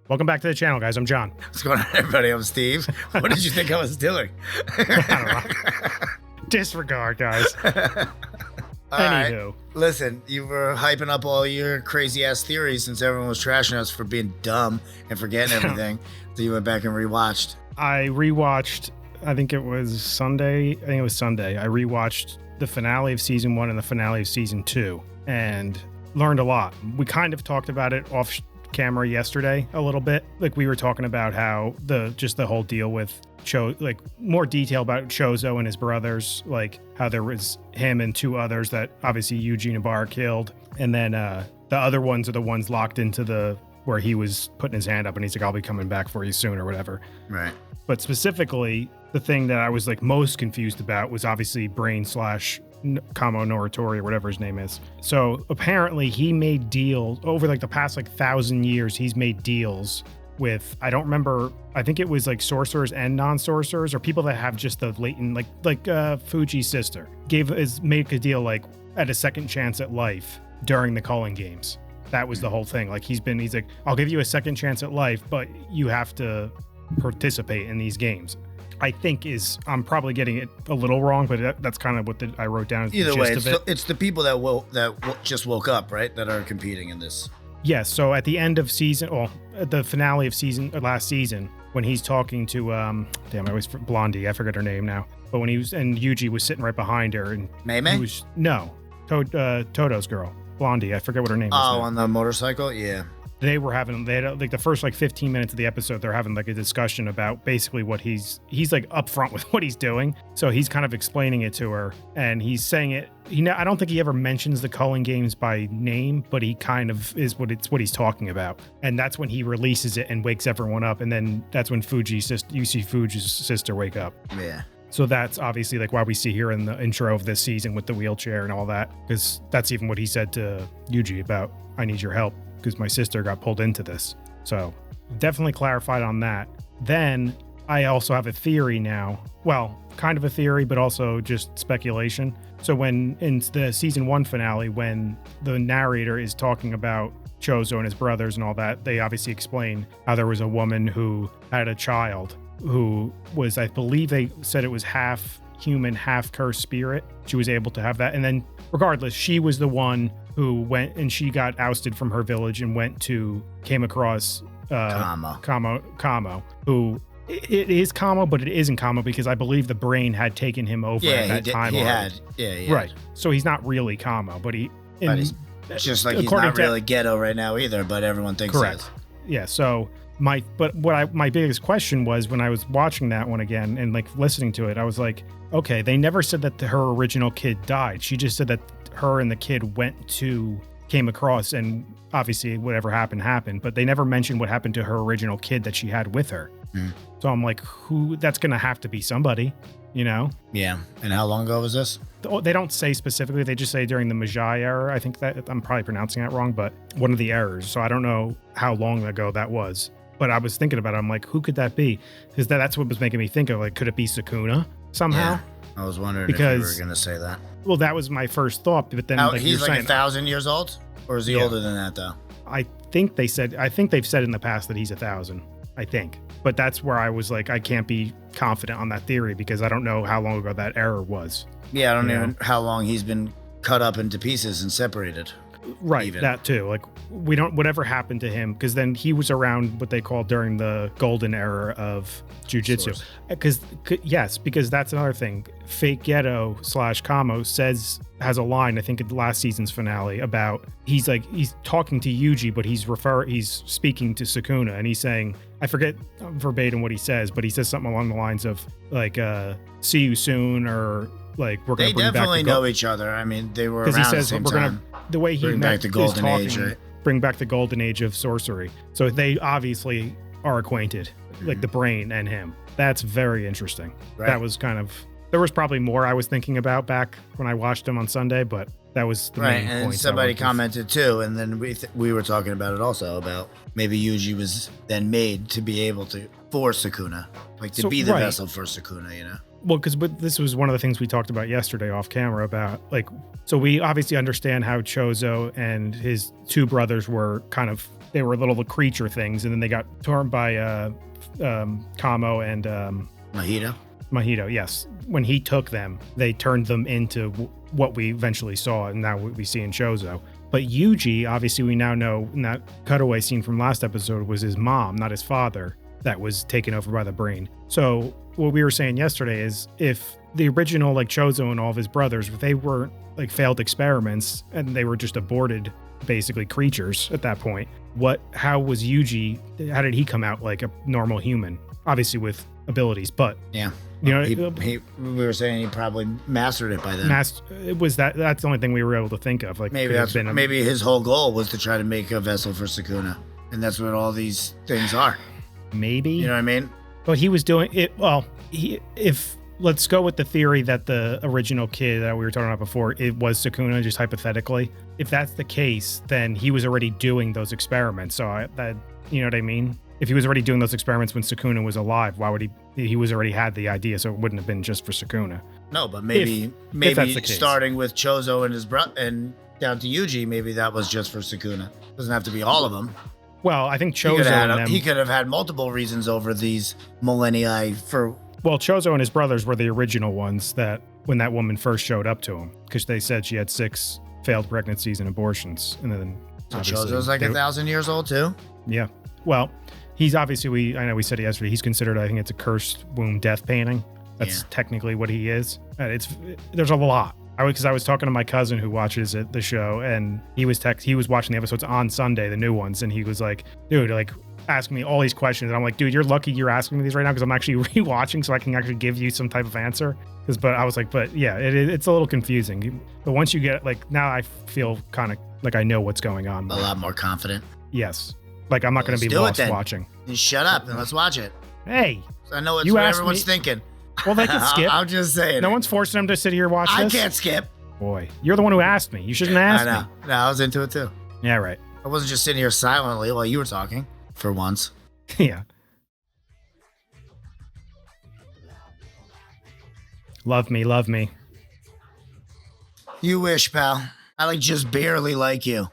Welcome back to the channel, guys. I'm John. What's going on, everybody? I'm Steve. What did you think I was doing? I don't know. Disregard, guys. Anywho. Right. Listen, you were hyping up all your crazy ass theories since everyone was trashing us for being dumb and forgetting everything. So you went back and rewatched. I rewatched, I think it was Sunday. I rewatched the finale of season 1 and the finale of season 2 and learned a lot. We kind of talked about it off camera yesterday a little bit. Like we were talking about how the whole deal with like more detail about Chozo and his brothers, like how there was him and 2 others that obviously Yuji and Bar killed. And then the other ones are the ones locked into where he was putting his hand up and he's like, I'll be coming back for you soon or whatever. Right. But specifically, the thing that I was like most confused about was obviously Brain / Kamo Noratori or whatever his name is. So apparently he made deals over like the past 1,000 years. He's made deals with, I don't remember, I think it was like sorcerers and non-sorcerers or people that have just the latent, like Fuji's sister made a deal like at a second chance at life during the Culling games. That was the whole thing. Like he's like, I'll give you a second chance at life, but you have to participate in these games. I think I'm probably getting it a little wrong, but that's kind of what I wrote down. As Either the way, gist of it. it's the people that just woke up, right? That are competing in this. Yes. So at the end of at the finale of last season, when he's talking to, I always Blondie, I forget her name now, but when and Yuji was sitting right behind her and Mei? Toto's girl, Blondie, I forget what her name is. Oh, on the motorcycle? Yeah. They had like the first 15 minutes of the episode, they're having like a discussion about basically what he's like upfront with what he's doing. So he's kind of explaining it to her and he's saying it. I don't think he ever mentions the Culling games by name, but he kind of is what he's talking about. And that's when he releases it and wakes everyone up. And then that's when you see Fuji's sister wake up. Yeah. So that's obviously like why we see here in the intro of this season with the wheelchair and all that, because that's even what he said to Yuji about, I need your help, because my sister got pulled into this. So definitely clarified on that. Then I also have a theory now. Well, kind of a theory, but also just speculation. So when in the season 1 finale, when the narrator is talking about Chozo and his brothers and all that, they obviously explain how there was a woman who had a child who was, I believe they said it was half human, half cursed spirit. She was able to have that. And then regardless, she was the one who went and she got ousted from her village and came across Kamo, who it is Kamo, but it isn't Kamo because I believe the Brain had taken him over at that time. Right. So he's not really Kamo, but he's just like he's not really ghetto right now either, but everyone thinks correct. Yeah. So my biggest question was when I was watching that one again and like listening to it, I was like, okay, they never said that her original kid died. She just said that her and the kid came across and obviously whatever happened, but they never mentioned what happened to her original kid that she had with her. So I'm like, that's going to have to be somebody, you know? Yeah. And how long ago was this? They don't say specifically. They just say during the Magi era. I think that I'm probably pronouncing that wrong, but one of the errors. So I don't know how long ago that was, but I was thinking about it. I'm like, who could that be? Because that's what was making me think of, like, could it be Sukuna somehow? Yeah. I was wondering if you were going to say that. Well, that was my first thought, but then he's like 1,000 years old, or is he older than that though? I think they've said in the past that he's 1,000. I think, but that's where I was like, I can't be confident on that theory because I don't know how long ago that error was. Yeah, I don't know how long he's been cut up into pieces and separated. Right, even. That too. Like we don't whatever happened to him because then he was around what they call during the golden era of jujutsu. Because that's another thing. Fake Ghetto / Kamo has a line I think in the last season's finale about he's talking to Yuji, but he's speaking to Sukuna and he's saying, I forget verbatim what he says, but he says something along the lines of like see you soon or like we're going to bring back. They definitely know each other. I mean, they were around at the same time. The way he bring back the golden age, right? Bring back the golden age of sorcery. So they obviously are acquainted, like the Brain and him. That's very interesting. Right. That was there was probably more I was thinking about back when I watched him on Sunday, but that was the main point. And somebody commented too, and then we were talking about it also about maybe Yuji was then made to be able to for Sukuna, like to be the vessel for Sukuna, you know. Well, because this was one of the things we talked about yesterday off camera about, like, so we obviously understand how Chozo and his 2 brothers were kind of they were little creature things, and then they got torn by Kamo and Mahito, yes. When he took them, they turned them into what we eventually saw, and now what we see in Chozo. But Yuji, obviously, we now know in that cutaway scene from last episode was his mom, not his father, that was taken over by the brain. So what we were saying yesterday is if the original like Chozo and all of his brothers, if they weren't like failed experiments and they were just aborted, basically creatures at that point, how was Yuji, how did he come out like a normal human? Obviously with abilities, but yeah. You know, we were saying he probably mastered it by then. That's the only thing we were able to think of. Like maybe his whole goal was to try to make a vessel for Sukuna, and that's what all these things are. Maybe, you know what I mean? But he was doing it. Well, let's go with the theory that the original kid that we were talking about before, it was Sukuna, just hypothetically. If that's the case, then he was already doing those experiments. So you know what I mean? If he was already doing those experiments when Sukuna was alive, why would he was already had the idea, so it wouldn't have been just for Sukuna. No, but maybe starting with Chozo and his brother and down to Yuji, maybe that was just for Sukuna. Doesn't have to be all of them. Well, I think Chozo he could have had multiple reasons over these millennia for... Well, Chozo and his brothers were the original ones that when that woman first showed up to him, because they said she had 6 failed pregnancies and abortions. And then so Chozo's like 1,000 years old too? Yeah. Well, he's obviously, I know we said it yesterday, he's considered, I think it's a cursed womb death painting. That's technically what he is. There's a lot. Because I was talking to my cousin who watches the show, and he was watching the episodes on Sunday, the new ones, and he was like, dude, like asking me all these questions. And I'm like, dude, you're lucky you're asking me these right now because I'm actually rewatching so I can actually give you some type of answer. But I was like, yeah, it's a little confusing. But once you get like, now I feel kind of like I know what's going on. A lot more confident. Yes. Like, I'm not going to be lost watching. Then shut up and let's watch it. Hey. I know what everyone's thinking. Well, they can skip. I'm just saying. No one's forcing them to sit here and watch this. I can't skip. Boy, you're the one who asked me. You shouldn't ask me. No, I was into it too. Yeah, right. I wasn't just sitting here silently while you were talking, for once. Yeah. Love me, love me. You wish, pal. I just barely like you.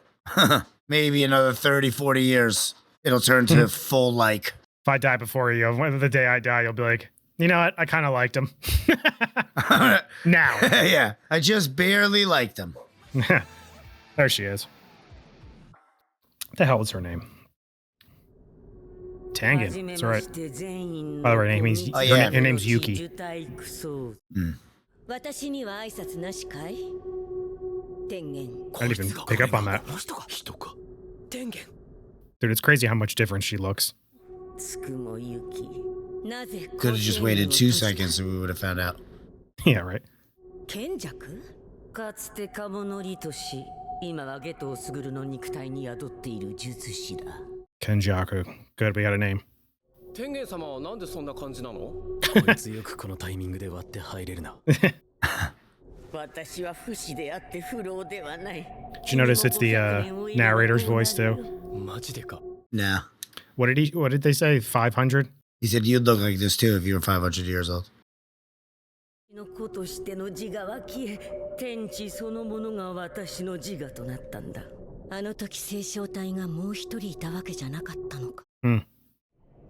Maybe another 30, 40 years, it'll turn to full like. If I die before you, the day I die, you'll be like, you know what? I kind of liked him. Now. Yeah, I just barely liked him. There she is. What the hell was her name? Tengen. That's right. By the way, her name's Yuki. I didn't even pick up on that. Dude, it's crazy how much different she looks. Could have just waited 2 seconds and we would have found out. Yeah, right. Kenjaku? Good, we got a name. Tengen sama wa nande sonna kanji nano? Did you notice it's the narrator's voice too? Nah. What did they say? 500? He said you'd look like this too if you were 500 years old. Hmm.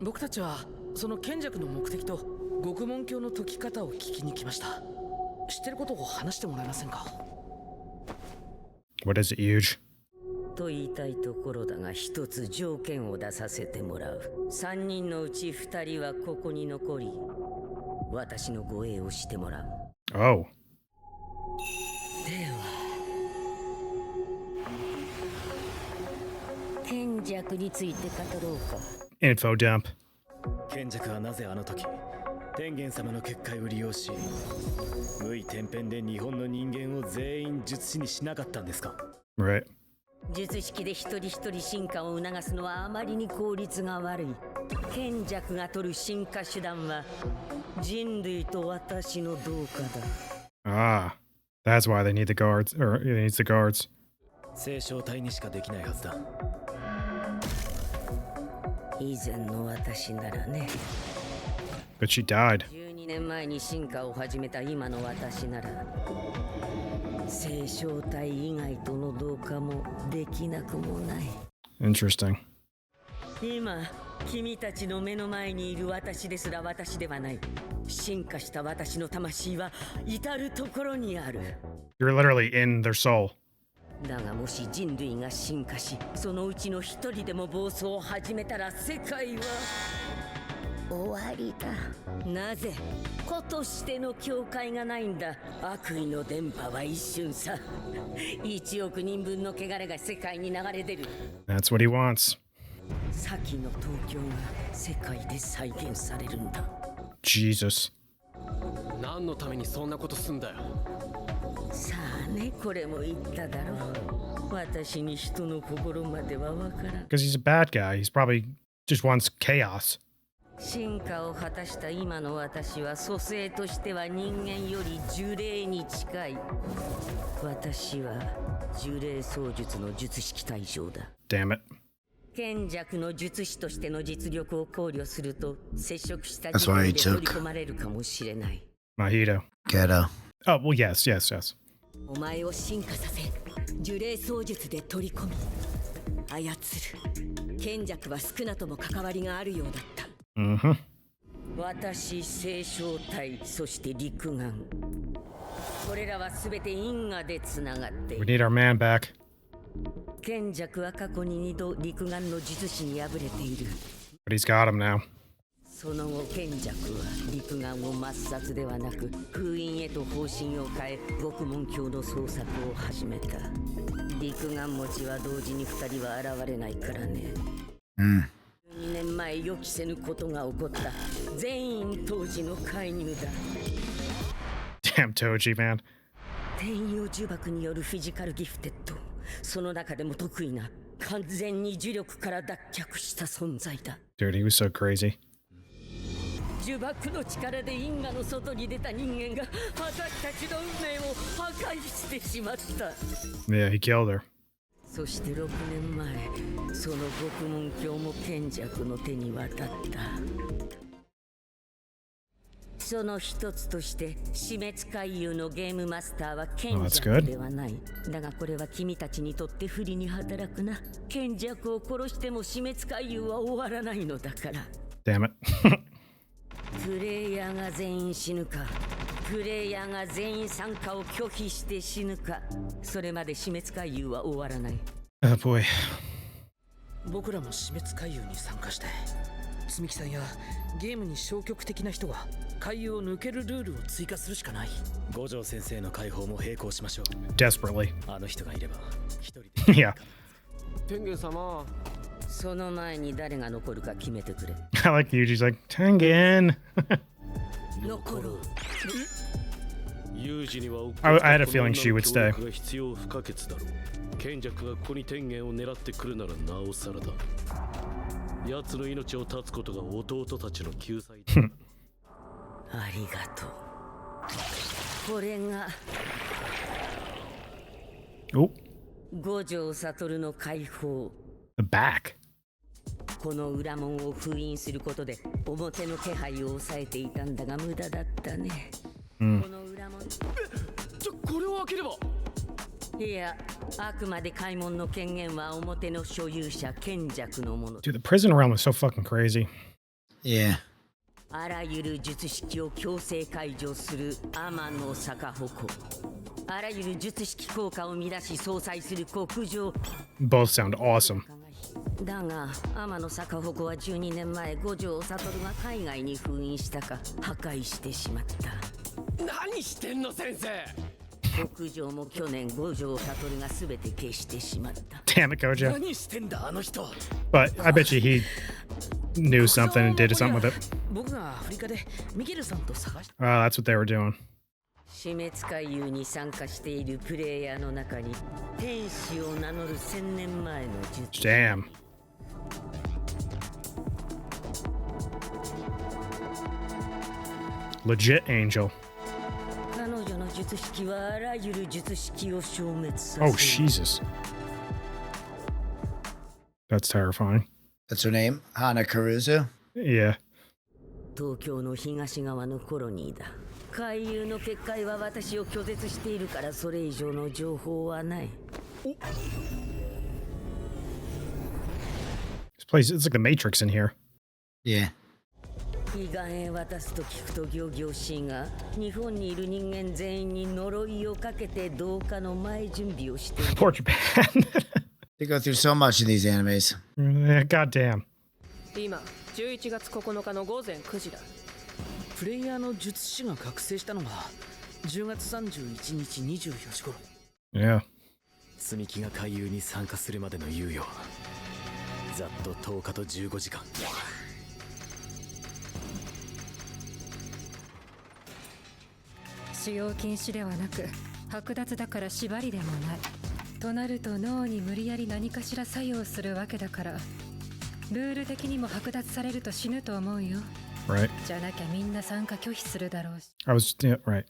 僕たちはその賢弱の目的と獄門教の解き方を聞きに来ました。知ってることを話してもらえませんか? What is it, Huge? と言いたいところだが一つ条件を出させてもらう。3人のうち2人はここに残り、私の護衛をしてもらう。Oh. では、賢弱について語ろうか。Info dump. 賢弱はなぜあの時天元様の結界を利用し無意天変で日本の人間を全員術師にしなかったんですか? Right. 術式で一人一人進化を促すのはあまりに効率が悪い。賢弱が取る進化手段は人類と私の同化だ。Ah, that's why they need the guards, or it needs the guards. 聖書体にしかできないはずだ。以前の私ならね。But she died. 12年前に進化を始めた今の私なら、聖正体以外との同化もできなくもない。Interesting. 今君たちの目の前にいる私ですら私ではない。進化した私の魂は至るところにある。 You're literally in their soul. だがもし人類が進化し、そのうちの一人でも暴走を始めたら世界は終わりだ。なぜ子としての境界がないんだ。悪意の電波は一瞬さ。1億人分の汚れが世界に流れ出る。 That's what he wants. 先の東京が世界で再現されるんだ。 Jesus. 何のためにそんなことすんだよ。さあね、これも言っただろう。私に人の心まではわからん。 Because he's a bad guy. He's probably just wants chaos. 進化を果たした今の私は蘇生としては人間より呪霊に近い。私は呪霊操術の術式対象だ。 Damn it. 賢弱の術師としての実力を考慮すると接触した That's 時 why 点 he で took 取り込まれるかもしれない。 Mojito. Ghetto. Oh, well, yes. お前を進化させ呪霊操術で取り込み操る。賢弱は少なとも関わりがあるようだった。 Mm-hmm. 私、聖正体、そして陸眼。これらはすべて因果でつながってい We る。 need our man back. 賢弱は過去に2度陸眼の術師に敗れている。 But he's got him now. その後賢弱は陸眼を抹殺ではなく封印へと方針を変え獄門橋の捜索を始めた。陸眼持ちは同時に2人は現れないからね。2年前予期せぬことが起こった。全員当時の介入だ。 Damn Toji, man. 転用呪縛によるフィジカルギフテッド。その中でも得意な完全に呪力から脱却した存在だ。 Dude, he was so crazy. 呪縛の力で因果の外に出た人間が私たちの運命を破壊してしまった。 Yeah, he killed her. そして6年前、その獄門橋も賢弱の手に渡った。その一つとして死滅回遊のゲームマスターは賢弱ではない。だがこれは君たちにとって不利に働くな。賢弱を殺しても死滅回遊は終わらないのだから。 Damn it. プレイヤーが全員死ぬか、プレイヤーが全員参加を拒否して死ぬか、それまで死滅回遊は終わらない。 Oh boy. 僕らも死滅回遊に参加して積木さんやゲームに消極的な人が回遊を抜けるルールを追加するしかない。五条先生の解放も並行しましょう。 Desperately. あの人がいれば一人で Yeah. 天元様。その前に誰が残るか決めてくれ。 I like Yuji's like, Tengen. 残る。有事には I had a feeling she would stay. が必要不可欠だろう。賢弱がここに天元を狙ってくるならなおさらだ。奴の命を絶つことが弟たちの救済だ。ありがとう。これが Oh, 五条悟の解放。 the back. この裏門を封印することで表の気配を抑えていたんだが無駄だったね。この裏門。これを開ければ。いや、あくまで開門の権限は表の所有者賢弱のもの。 Dude, the prison realm is so fucking crazy. Yeah. あらゆる術式を強制解除する天の逆鉾。あらゆる術式効果を乱し相殺する極上。 Both sound awesome. だが天の逆鉾は12年前五条悟が海外に封印したか破壊してしまった。何してんの先生。極上も去年五条悟が全て消してしまった。 Damn it, Gojo. 何してんだあの人。 But I bet you he knew something and did something with it. 僕がアフリカでミゲルさんと探して That's what they were doing. 死滅回遊に参加しているプレイヤーの中に天使を名乗る1000年前の術。 Damn. Legit angel. 彼女の術式はあらゆる術式を消滅させる。 Oh, Jesus. That's terrifying. That's her name? Hana Karuzu? Yeah. 東京の東側のコロニーだ。回遊の結界は私を拒絶しているからそれ以上の情報はない。This place, it's like the Matrix in here. Yeah. 彼岸へ渡すと聞くと仰々しいが、日本にいる人間全員に呪いをかけて同化の前準備をしている。Poor Japan. They go through so much in these animes. God damn. 今11月9日の午前9時だ。プレイヤーの術師が覚醒したのが10月31日24時頃。Yeah. 積み木が回遊に参加するまでの猶予。ざっと10日と15時間。使用禁止ではなく剥奪だから縛りでもないとなると脳に無理やり何かしら作用するわけだからルール的にも剥奪されると死ぬと思うよ。 Right. じゃなきゃみんな参加拒否するだろうし。 I was, yeah, right.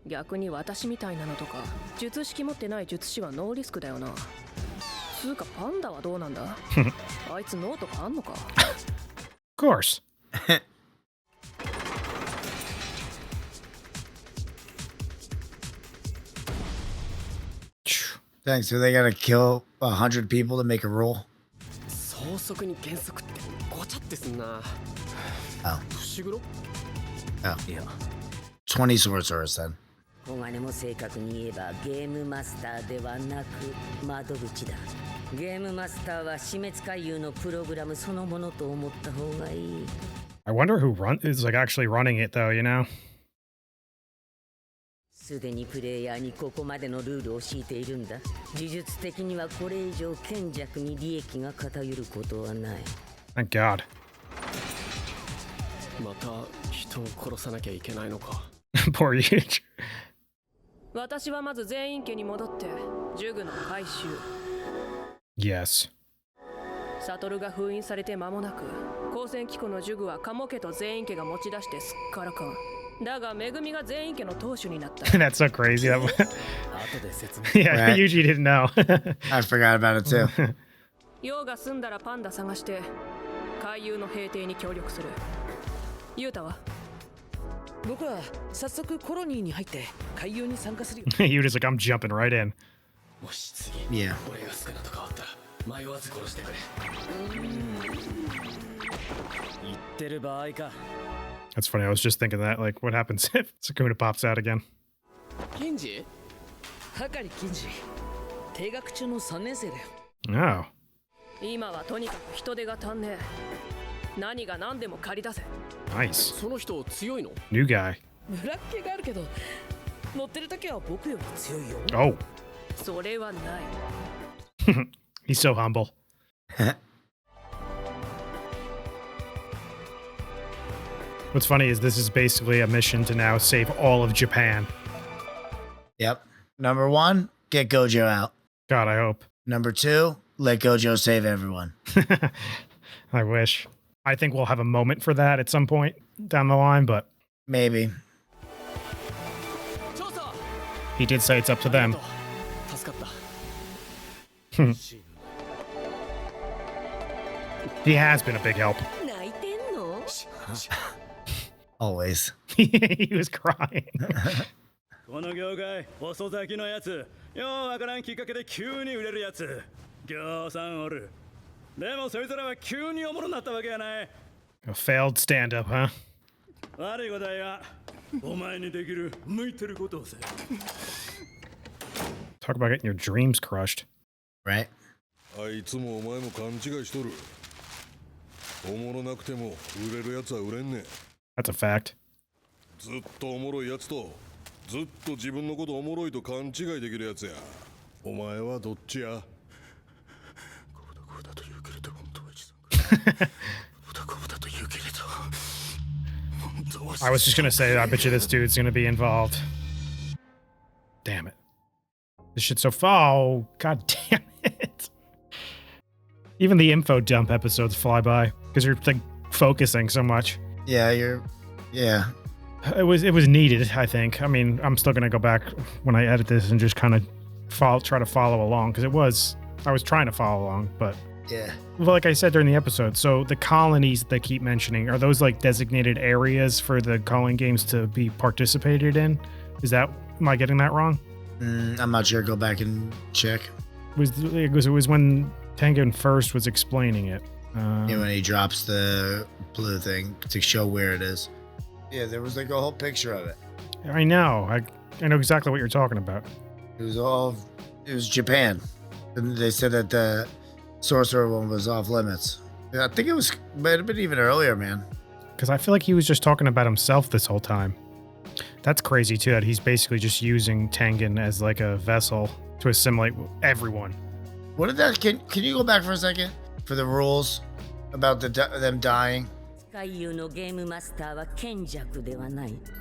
逆に私みたいなのとか術式持ってない術師はノーリスクだよな。つうかパンダはどうなんだあいつ脳とかあんのか Of course. Thanks. So they gotta kill 100 people to make a rule? 総則に原則ってごちゃってすんな。Oh. 伏黒 Oh. Yeah. 20 sorcerers then. 小金も正確に言えばゲームマスターではなく窓口だ。ゲームマスターは死滅回遊のプログラムそのものと思った方がいい。I wonder who is like actually running it though, you know? すでにプレイヤーにここまでのルールを敷いているんだ。呪術的にはこれ以上賢弱に利益が偏ることはない。Thank God. また人を殺さなきゃいけないのか。Poor Yuji. 私はまず全員家に戻って呪具の回収。 Yes. サトルが封印されて間もなく光線機構の呪具はカモ家と全員家が持ち出してすっからかん。だがめぐみが全員家の当主になった。That's so crazy. 後で説明。 Yeah, Right. Yuji didn't know. I forgot about it too. 用が済んだらパンダ探して海遊の平定に協力する。ユータは僕は早速コロニーに入って海遊に参加するよ。Yuji's like, I'm jumping right in. もし次、 Yeah. 俺がスカナと変わったら迷わず殺してくれ。言ってる場合か。 That's funny. I was just thinking that. Like, what happens if Sukuna pops out again? ケンジはかり金次停学中の3年生だよ。 Oh. 今はとにかく人手が足んねえ。何が何でも借り出せ。 Nice. その人強いの New guy. 村っ気があるけど乗ってる時は僕より強いよ。 Oh. それはない。 He's so humble. What's funny is this is basically a mission to now save all of Japan. Yep. Number 1, get Gojo out. God, I hope. Number 2, let Gojo save everyone. I wish. I think we'll have a moment for that at some point down the line, but Maybe. he did say it's up to them. 助かった。 He has been a big help. 泣いてんの？ Always. He was crying. この業界遅咲きのやつ、ようわからんきっかけで急に売れるやつ、ぎょうさんおる。でもそいつらは急におもろなったわけやない。 A failed stand-up, huh? 悪いことや、お前にできる向いてることをせ。 Talk about getting your dreams crushed. Right? あいつもお前も勘違いしとる。おもろなくても売れるやつは売れんねん。 That's a fact. ずっとおもろいやつと、ずっと自分のことおもろいと勘違いできるやつや。お前はどっちや？ I was just gonna say, I bet you this dude's gonna be involved. Damn it. This shit's so oh, god damn it. Even the info dump episodes fly by because you're like focusing so much. Yeah, yeah. It was needed, I think. I mean, I'm still gonna go back when I edit this and just kind of try to follow along because I was trying to follow along, but Yeah. well, like I said during the episode, so the colonies they keep mentioning, are those like designated areas for the calling games to be participated in? Am I getting that wrong? I'm not sure. Go back and check. It was when Tengen first was explaining it. When he drops the blue thing to show where it is. Yeah, there was like a whole picture of it. I know. I know exactly what you're talking about. It was Japan. And they said that the sorcerer one was off limits. I think might have been even earlier, man. Because I feel like he was just talking about himself this whole time. That's crazy too, that he's basically just using Tengen as like a vessel to assimilate everyone. What did that, can you go back for a second? For the rules about them dying?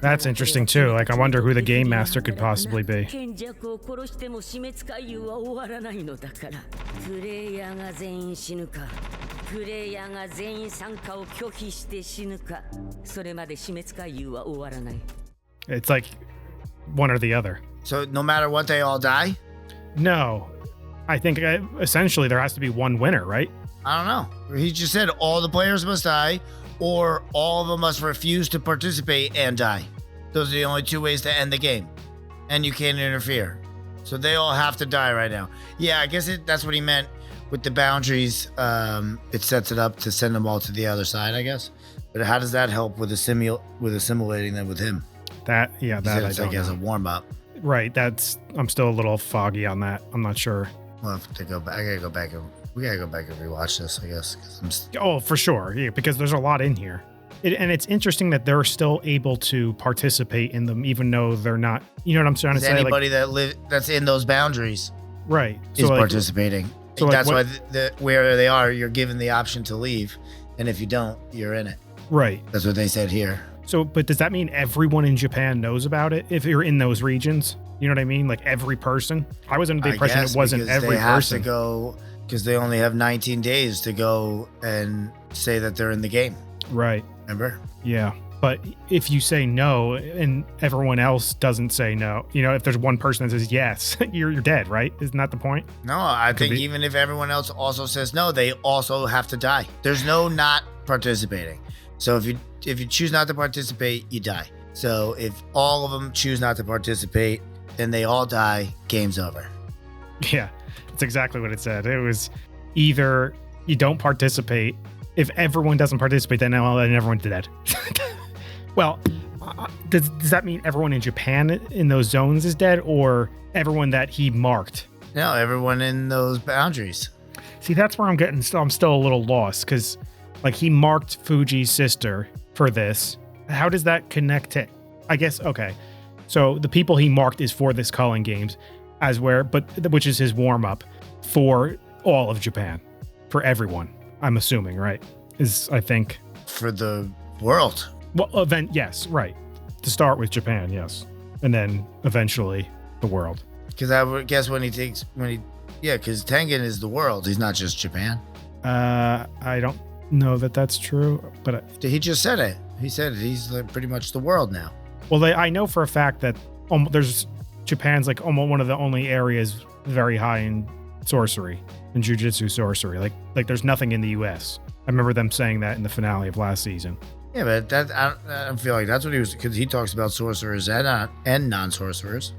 That's interesting too. Like, I wonder who the game master could possibly be. It's like one or the other. So no matter what, they all die? No. I think essentially there has to be one winner, right? I don't know. He just said all the players must die, or all of them must refuse to participate and die. Those are the only two ways to end the game. And you can't interfere. So they all have to die right now. Yeah, I guess that's what he meant with the boundaries. It sets it up to send them all to the other side, I guess. But how does that help with assimilating them with him? That I don't like know. As a warm-up. Right, I'm still a little foggy on that. I'm not sure. We'll have to go back. We gotta go back and rewatch this, I guess. Oh, for sure. Yeah, because there's a lot in here. And it's interesting that they're still able to participate in them, even though they're not. You know what I'm trying to say? Anybody that's in those boundaries, right, is participating. So that's why where they are, you're given the option to leave, and if you don't, you're in it. Right. That's what they said here. So, but does that mean everyone in Japan knows about it if you're in those regions? You know what I mean? Like every person? I was under the impression it wasn't every person. They have to go because they only have 19 days to go and say that they're in the game. Right. Remember? Yeah. But if you say no and everyone else doesn't say no, if there's one person that says yes, you're dead, right? Isn't that the point? No, I think even if everyone else also says no, they also have to die. There's no not participating. So if you choose not to participate, you die. So if all of them choose not to participate, then they all die, game's over. Yeah, that's exactly what it said. It was either you don't participate. If everyone doesn't participate, then everyone's dead. Well, does that mean everyone in Japan in those zones is dead, or everyone that he marked? No, everyone in those boundaries. See, that's where I'm still a little lost, because like he marked Fuji's sister for this. How does that connect to, I guess, okay. So the people he marked is for this Culling Games, which is his warm up for all of Japan, for everyone. I'm assuming, right? I think for the world. Well, yes, right. To start with Japan, yes, and then eventually the world. Because I would guess because Tengen is the world. He's not just Japan. I don't know that that's true, but he just said it. He said he's pretty much the world now. Well, I know for a fact that Japan's like almost one of the only areas very high in sorcery, in jujutsu sorcery. Like there's nothing in the U.S. I remember them saying that in the finale of last season. Yeah, but I don't feel like that's what he was, because he talks about sorcerers and non-sorcerers.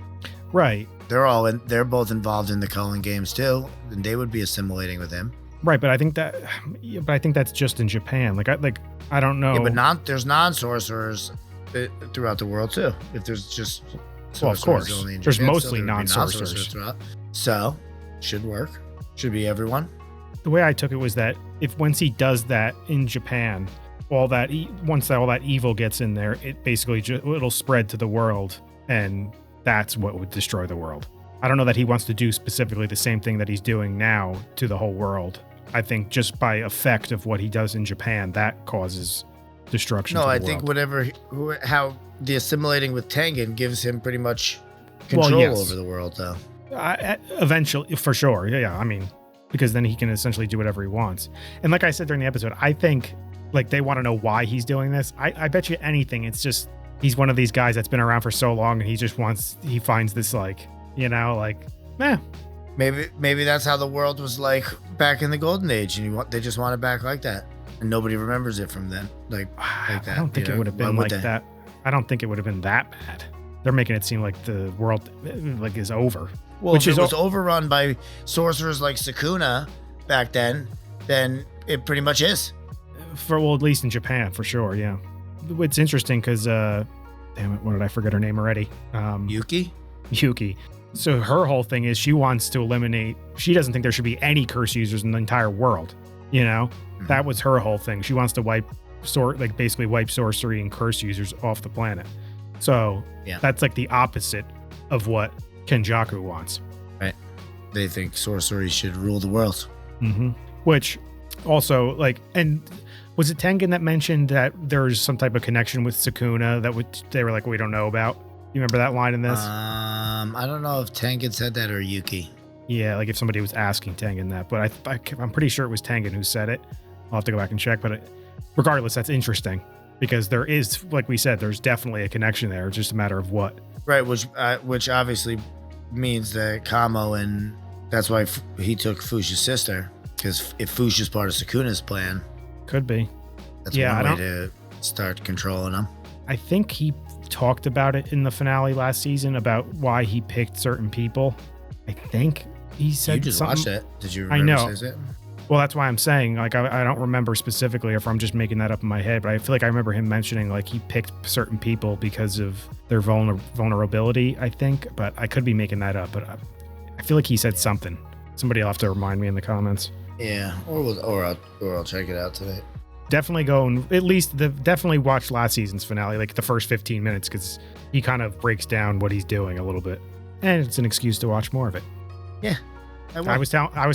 Right. They're both involved in the Culling Games too, and they would be assimilating with him. Right, but I think that's just in Japan. I don't know. Yeah, but there's non-sorcerers throughout the world too. If there's just of course, only in Japan, there's mostly non-sorcerers throughout. So should work. Should be everyone. The way I took it was that once he does that in Japan, once all that evil gets in there, it basically it'll spread to the world, and that's what would destroy the world. I don't know that he wants to do specifically the same thing that he's doing now to the whole world. I think just by effect of what he does in Japan, that causes destruction. No, to the I world. think how the assimilating with Tengen gives him pretty much control over the world, though. Eventually, for sure. Yeah, I mean, because then he can essentially do whatever he wants. And like I said during the episode, I think they want to know why he's doing this. I bet you anything. It's just he's one of these guys that's been around for so long, and he finds this Maybe that's how the world was like back in the golden age, and they just want it back like that, and nobody remembers it from then. Like that. I don't think it would have been like that. I don't think it would have been that bad. They're making it seem like the world is over. Well, if it was overrun by sorcerers like Sukuna back then it pretty much is. Well, at least in Japan, for sure, yeah. It's interesting because, damn it, what did I forget her name already? Yuki? Yuki. So her whole thing is she wants to eliminate, she doesn't think there should be any curse users in the entire world, you know? Mm-hmm. That was her whole thing. She wants to basically wipe sorcery and curse users off the planet. So that's like the opposite of what Kenjaku wants. Right. They think sorcery should rule the world. Mm-hmm. Which also, like, and was it Tengen that mentioned that there's some type of connection with Sukuna that they were like, we don't know about? You remember that line in this? I don't know if Tengen said that or Yuki. Yeah, like if somebody was asking Tengen that, but I'm pretty sure it was Tengen who said it. I'll have to go back and check, but regardless, that's interesting because there is, like we said, there's definitely a connection there. It's just a matter of what. Right, which obviously means that Kamo, and that's why he took Fusha's sister, because if Fusha's part of Sukuna's plan, could be. That's one way to start controlling them. I think he talked about it in the finale last season about why he picked certain people. I think he said you just something. watched it. Did you remember? I know. Well, that's why I'm saying, like, I don't remember specifically if I'm just making that up in my head, but I feel like I remember him mentioning, like, he picked certain people because of their vulnerability, I think, but I could be making that up, but I feel like he said something. Somebody will have to remind me in the comments. Yeah, or I'll check it out today. Definitely go and definitely watch last season's finale, like the first 15 minutes, because he kind of breaks down what he's doing a little bit, and it's an excuse to watch more of it. Yeah. I was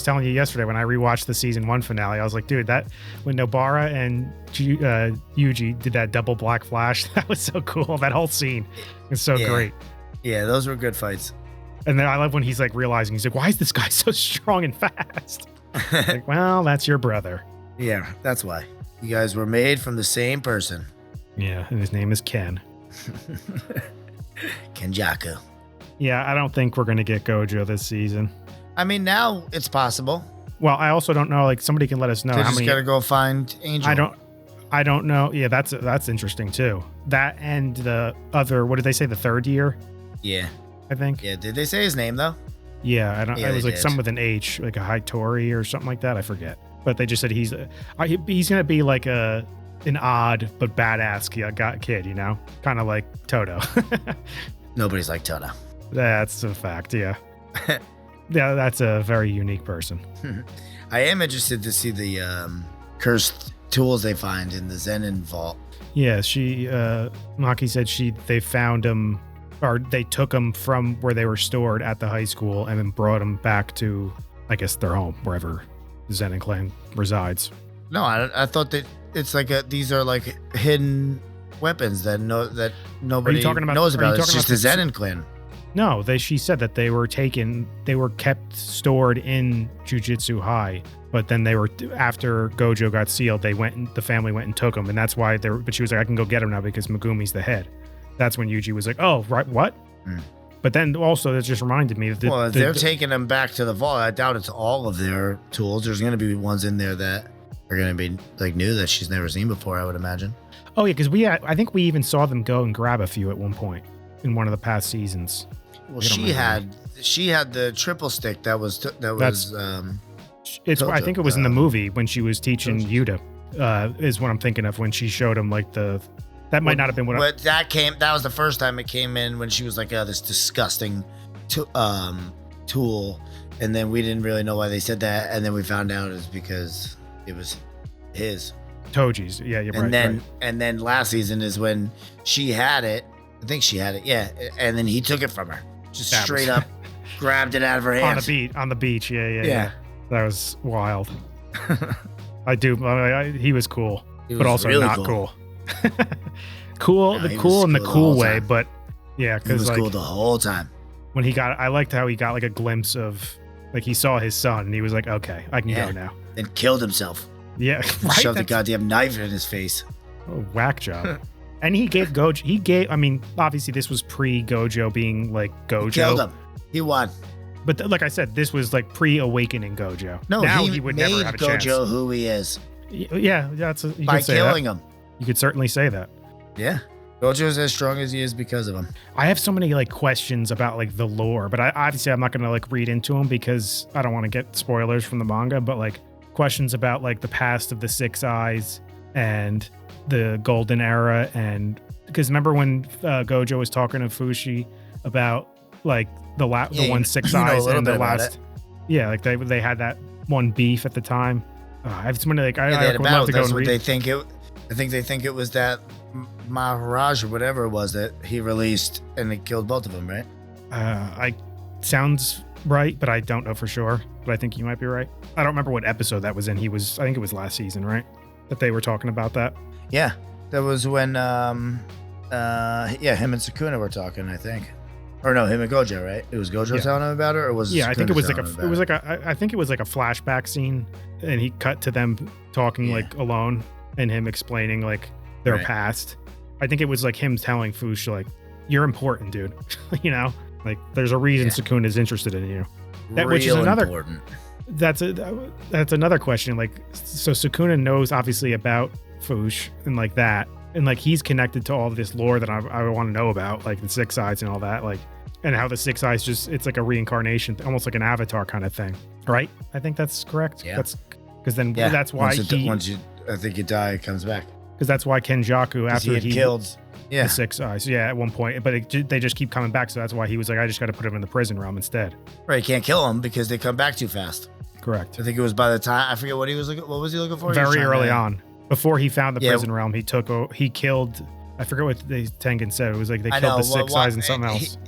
telling you yesterday when I rewatched the season 1 finale, I was like, dude, that when Nobara and Yuji did that double black flash, that was so cool. That whole scene is so great. Yeah, those were good fights. And then I love when he's like realizing, he's like, why is this guy so strong and fast? Like, well, that's your brother. Yeah, that's why. You guys were made from the same person. Yeah, and his name is Ken. Kenjaku. Yeah, I don't think we're going to get Gojo this season. I mean, now it's possible. Well, I also don't know. Like, somebody can let us know They how just many. Gotta go find Angel. I don't know. Yeah, that's interesting too. That and the other. What did they say? The third year. Yeah, I think. Yeah. Did they say his name though? Yeah, I don't. Yeah, it was like did. some with an H, like a Hitori or something like that. I forget. But they just said he's gonna be like an odd but badass kid. You know, kind of like Toto. Nobody's like Toto. That's a fact. Yeah. Yeah, that's a very unique person. I am interested to see the cursed tools they find in the Zenin vault. Yeah, Maki said they found them, or they took them from where they were stored at the high school and then brought them back to, I guess, their home, wherever the Zenin clan resides. No, I thought that it's like these are like hidden weapons that nobody knows about. It's just the Zenin clan. No, she said that they were kept stored in Jujutsu High, but then after Gojo got sealed, the family went and took them, and that's why but she was like, I can go get them now because Megumi's the head. That's when Yuji was like, oh, right, what? But then also that just reminded me that if they're taking them back to the vault, I doubt it's all of their tools. There's going to be ones in there that are going to be like new that she's never seen before, I would imagine. Oh yeah, because I think we even saw them go and grab a few at one point in one of the past seasons. Well, she had the triple stick that was I think it was in the movie when she was teaching Yuta, is what I'm thinking of, when she showed him like that might not have been what. But that was the first time it came in when she was like, oh, this disgusting tool, and then we didn't really know why they said that, and then we found out it's because it was his Toji's. Yeah, you're right. And then last season is when she had it. I think she had it. Yeah, and then he took it from her. Just straight up grabbed it out of her hands. On the beach. Yeah. That was wild. He was cool, but also really not cool. Cool in the cool way, but yeah, he was cool the whole time. When I liked how he got like a glimpse of, like, he saw his son and he was like, okay, I can go now. Then killed himself. Yeah, right? Shoved the goddamn knife in his face. Oh, whack job. And he gave Gojo. I mean, obviously this was pre-Gojo being like Gojo. He killed him. He won. But like I said, this was like pre-awakening Gojo. No, now he would made never have a chance. Gojo who he is. Yeah, you by could say killing that. him. You could certainly say that. Yeah, Gojo's as strong as he is because of him. I have so many like questions about like the lore, but obviously I'm not going to like read into them because I don't want to get spoilers from the manga. But like questions about like the past of the Six Eyes and the Golden Era, and because remember when Gojo was talking to Fushi about like the one Six Eyes and the last, like they had that one beef at the time. I just wonder, like, I would love to go and read. I think they think it was that Maharaj or whatever it was that he released, and it killed both of them, right? Sounds right, but I don't know for sure. But I think you might be right. I don't remember what episode that was in. I think it was last season, right? That they were talking about that. Yeah, that was when him and Sukuna were talking, I think. Or no, him and Gojo, right? It was Gojo telling him about it, or was it Sukuna I think it was I think it was like a flashback scene, and he cut to them talking like alone, and him explaining like their past. I think it was like him telling Fush like, "You're important, dude." You know, like there's a reason Sukuna is interested in you. Which is another important. That's another question. Like, so Sukuna knows obviously about Fush and like that, and like he's connected to all of this lore that I want to know about, like the Six Eyes and all that, like, and how the Six Eyes it's like a reincarnation, almost like an avatar kind of thing, right? I think that's correct. Yeah. That's because then that's why I think you die, it comes back. Because that's why Kenjaku, after he killed the Six Eyes, at one point, but they just keep coming back. So that's why he was like, I just got to put him in the prison realm instead. Right, you can't kill him because they come back too fast. Correct. I think it was by the time, I forget what he was looking. What was he looking for? Very early on, before he found the prison realm, he killed. I forget what the Tengen said. It was like they killed the Six Eyes and something else.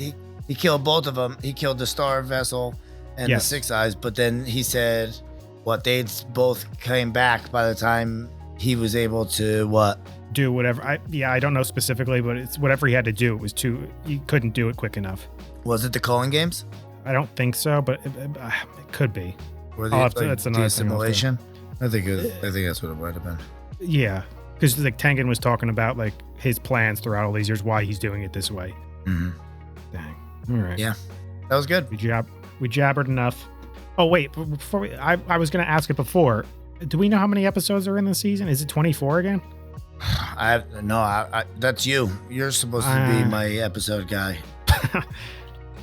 He killed both of them. He killed the Star Vessel and the Six Eyes. But then he said, they both came back by the time he was able to do whatever. I don't know specifically, but it's whatever he had to do. It was he couldn't do it quick enough. Was it the Culling Games? I don't think so, but it could be. Or that's another assimilation. I think that's what it might have been. Yeah, because like Tengen was talking about like his plans throughout all these years, why he's doing it this way. Mm-hmm. Dang. All right. Yeah, that was good. We jabbered enough. Oh wait, before I was going to ask it before. Do we know how many episodes are in this season? Is it 24 again? That's you. You're supposed to be my episode guy.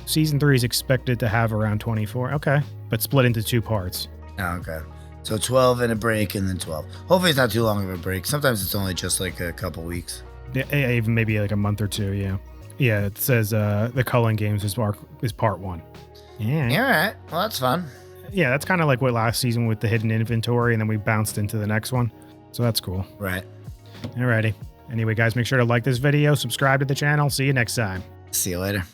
Season 3 is expected to have around 24. Okay. But split into 2 parts. Oh, okay. So 12 and a break and then 12. Hopefully it's not too long of a break. Sometimes it's only just like a couple weeks. Yeah, even maybe like a month or 2, yeah. Yeah, it says the Culling Games is part 1. Yeah. All right. Well, that's fun. Yeah, that's kind of like what last season with the hidden inventory, and then we bounced into the next one. So that's cool. Right. Alrighty. Anyway, guys, make sure to like this video, subscribe to the channel. See you next time. See you later.